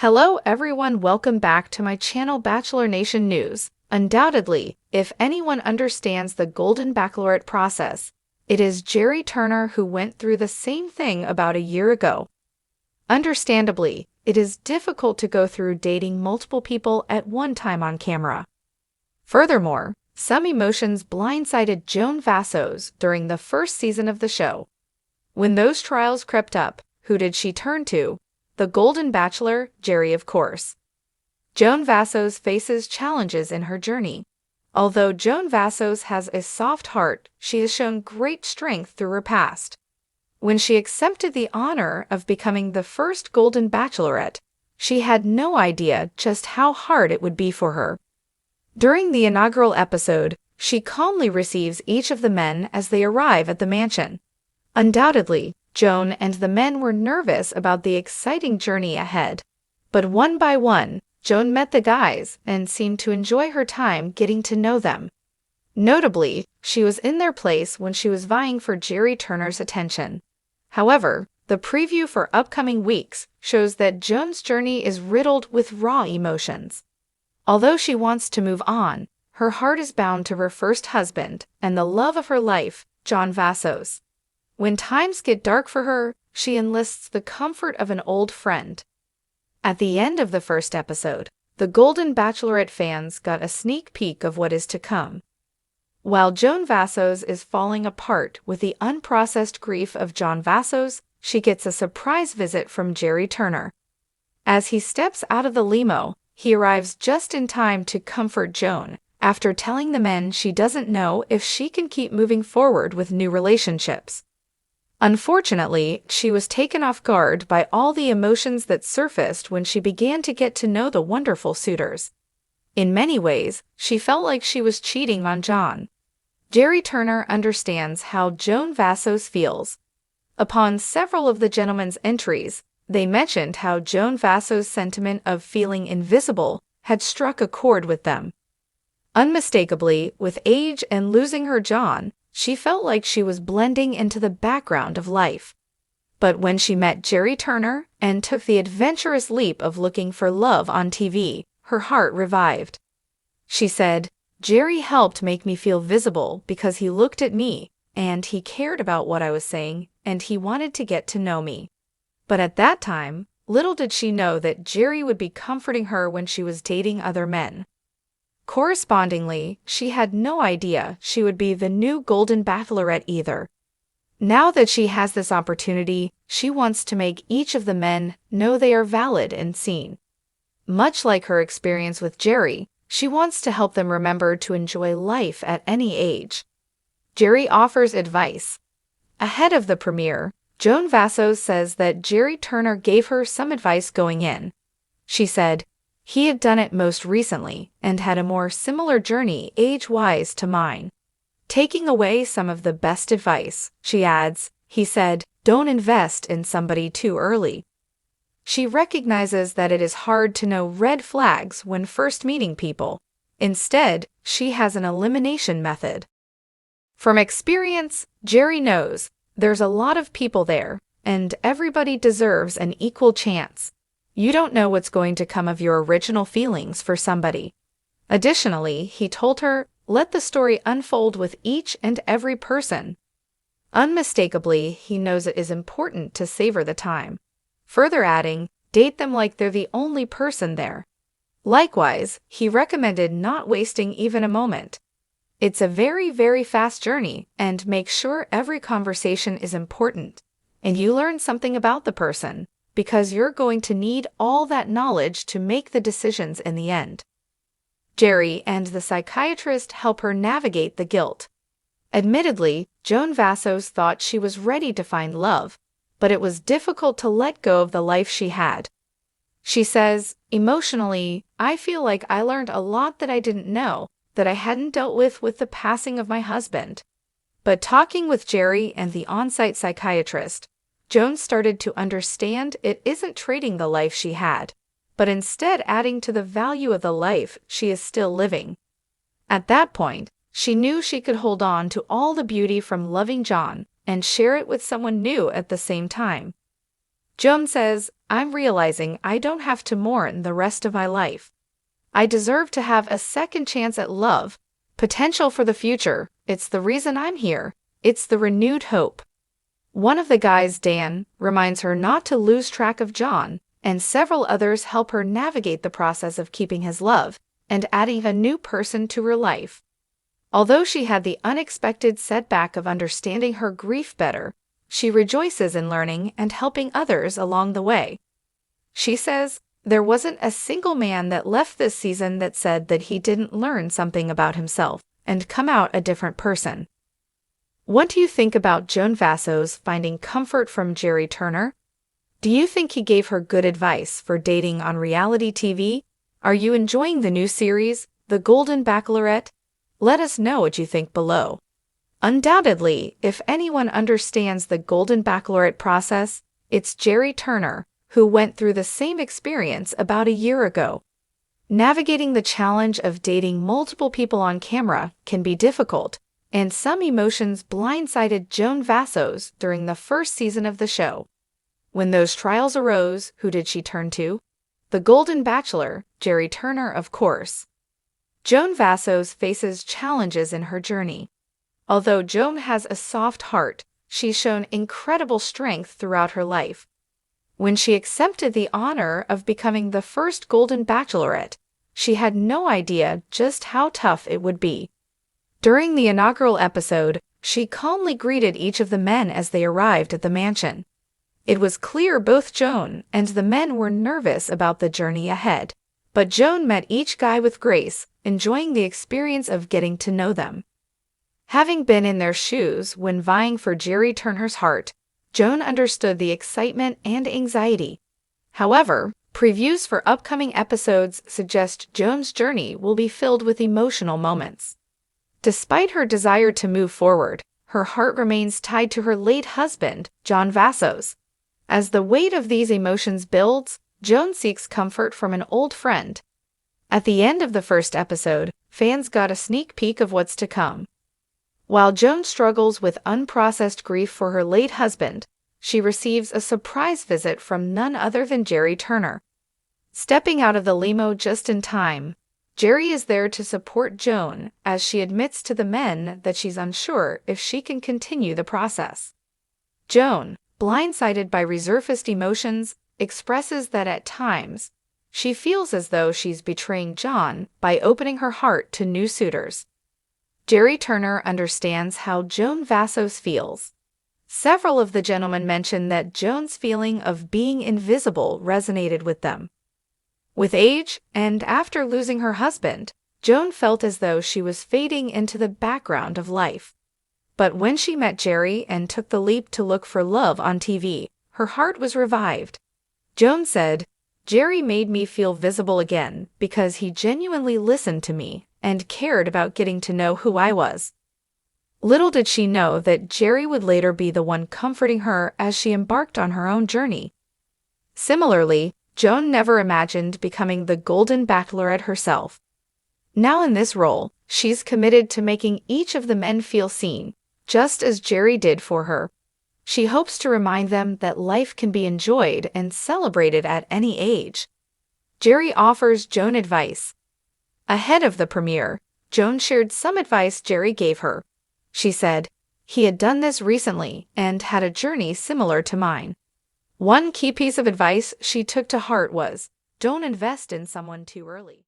Hello everyone, welcome back to my channel Bachelor Nation News. Undoubtedly, if anyone understands the Golden Bachelorette process, it is Gerry Turner who went through the same thing about a year ago. Understandably, it is difficult to go through dating multiple people at one time on camera. Furthermore, some emotions blindsided Joan Vassos during the first season of the show. When those trials crept up, who did she turn to? The Golden Bachelor, Gerry, of course. Joan Vassos faces challenges in her journey. Although Joan Vassos has a soft heart, she has shown great strength through her past. When she accepted the honor of becoming the first Golden Bachelorette, she had no idea just how hard it would be for her. During the inaugural episode, she calmly receives each of the men as they arrive at the mansion. Undoubtedly, Joan and the men were nervous about the exciting journey ahead. But one by one, Joan met the guys and seemed to enjoy her time getting to know them. Notably, she was in their place when she was vying for Gerry Turner's attention. However, the preview for upcoming weeks shows that Joan's journey is riddled with raw emotions. Although she wants to move on, her heart is bound to her first husband and the love of her life, Joan Vassos. When times get dark for her, she enlists the comfort of an old friend. At the end of the first episode, the Golden Bachelorette fans got a sneak peek of what is to come. While Joan Vassos is falling apart with the unprocessed grief of Joan Vassos, she gets a surprise visit from Gerry Turner. As he steps out of the limo, he arrives just in time to comfort Joan, after telling the men she doesn't know if she can keep moving forward with new relationships. Unfortunately, she was taken off guard by all the emotions that surfaced when she began to get to know the wonderful suitors. In many ways, she felt like she was cheating on Joan. Gerry Turner understands how Joan Vassos feels. Upon several of the gentlemen's entries, they mentioned how Joan Vassos' sentiment of feeling invisible had struck a chord with them. Unmistakably, with age and losing her Joan, she felt like she was blending into the background of life. But when she met Gerry Turner and took the adventurous leap of looking for love on TV, her heart revived. She said, "Gerry helped make me feel visible because he looked at me, and he cared about what I was saying, and he wanted to get to know me." But at that time, little did she know that Gerry would be comforting her when she was dating other men. Correspondingly, she had no idea she would be the new Golden Bachelorette either. Now that she has this opportunity, she wants to make each of the men know they are valid and seen. Much like her experience with Gerry, she wants to help them remember to enjoy life at any age. Gerry offers advice. Ahead of the premiere, Joan Vassos says that Gerry Turner gave her some advice going in. She said, "He had done it most recently and had a more similar journey age-wise to mine." Taking away some of the best advice, she adds, "He said, don't invest in somebody too early." She recognizes that it is hard to know red flags when first meeting people. Instead, she has an elimination method. From experience, Gerry knows there's a lot of people there, and everybody deserves an equal chance. You don't know what's going to come of your original feelings for somebody. Additionally, he told her, let the story unfold with each and every person. Unmistakably, he knows it is important to savor the time. Further adding, date them like they're the only person there. Likewise, he recommended not wasting even a moment. It's a very, very fast journey, and make sure every conversation is important, and you learn something about the person, because you're going to need all that knowledge to make the decisions in the end. Gerry and the psychiatrist help her navigate the guilt. Admittedly, Joan Vassos thought she was ready to find love, but it was difficult to let go of the life she had. She says, "Emotionally, I feel like I learned a lot that I didn't know, that I hadn't dealt with the passing of my husband." But talking with Gerry and the on-site psychiatrist, Joan started to understand it isn't trading the life she had, but instead adding to the value of the life she is still living. At that point, she knew she could hold on to all the beauty from loving Joan and share it with someone new at the same time. Joan says, I'm realizing I don't have to mourn the rest of my life. I deserve to have a second chance at love, potential for the future. It's the reason I'm here. It's the renewed hope. One of the guys, Dan, reminds her not to lose track of John, and several others help her navigate the process of keeping his love and adding a new person to her life. Although she had the unexpected setback of understanding her grief better, she rejoices in learning and helping others along the way. She says, "There wasn't a single man that left this season that said that he didn't learn something about himself and come out a different person." What do you think about Joan Vassos finding comfort from Gerry Turner? Do you think he gave her good advice for dating on reality TV? Are you enjoying the new series, The Golden Bachelorette? Let us know what you think below. Undoubtedly, if anyone understands the Golden Bachelorette process, it's Gerry Turner, who went through the same experience about a year ago. Navigating the challenge of dating multiple people on camera can be difficult, and some emotions blindsided Joan Vassos during the first season of the show. When those trials arose, who did she turn to? The Golden Bachelor, Gerry Turner, of course. Joan Vassos faces challenges in her journey. Although Joan has a soft heart, she's shown incredible strength throughout her life. When she accepted the honor of becoming the first Golden Bachelorette, she had no idea just how tough it would be. During the inaugural episode, she calmly greeted each of the men as they arrived at the mansion. It was clear both Joan and the men were nervous about the journey ahead, but Joan met each guy with grace, enjoying the experience of getting to know them. Having been in their shoes when vying for Gerry Turner's heart, Joan understood the excitement and anxiety. However, previews for upcoming episodes suggest Joan's journey will be filled with emotional moments. Despite her desire to move forward, her heart remains tied to her late husband, Joan Vassos. As the weight of these emotions builds, Joan seeks comfort from an old friend. At the end of the first episode, fans got a sneak peek of what's to come. While Joan struggles with unprocessed grief for her late husband, she receives a surprise visit from none other than Gerry Turner. Stepping out of the limo just in time, Gerry is there to support Joan as she admits to the men that she's unsure if she can continue the process. Joan, blindsided by resurfaced emotions, expresses that at times, she feels as though she's betraying John by opening her heart to new suitors. Gerry Turner understands how Joan Vassos feels. Several of the gentlemen mention that Joan's feeling of being invisible resonated with them. With age, and after losing her husband, Joan felt as though she was fading into the background of life. But when she met Gerry and took the leap to look for love on TV, her heart was revived. Joan said, "Gerry made me feel visible again because he genuinely listened to me and cared about getting to know who I was." Little did she know that Gerry would later be the one comforting her as she embarked on her own journey. Similarly, Joan never imagined becoming the Golden Bachelorette herself. Now in this role, she's committed to making each of the men feel seen, just as Gerry did for her. She hopes to remind them that life can be enjoyed and celebrated at any age. Gerry offers Joan advice. Ahead of the premiere, Joan shared some advice Gerry gave her. She said, "He had done this recently and had a journey similar to mine." One key piece of advice she took to heart was, don't invest in someone too early.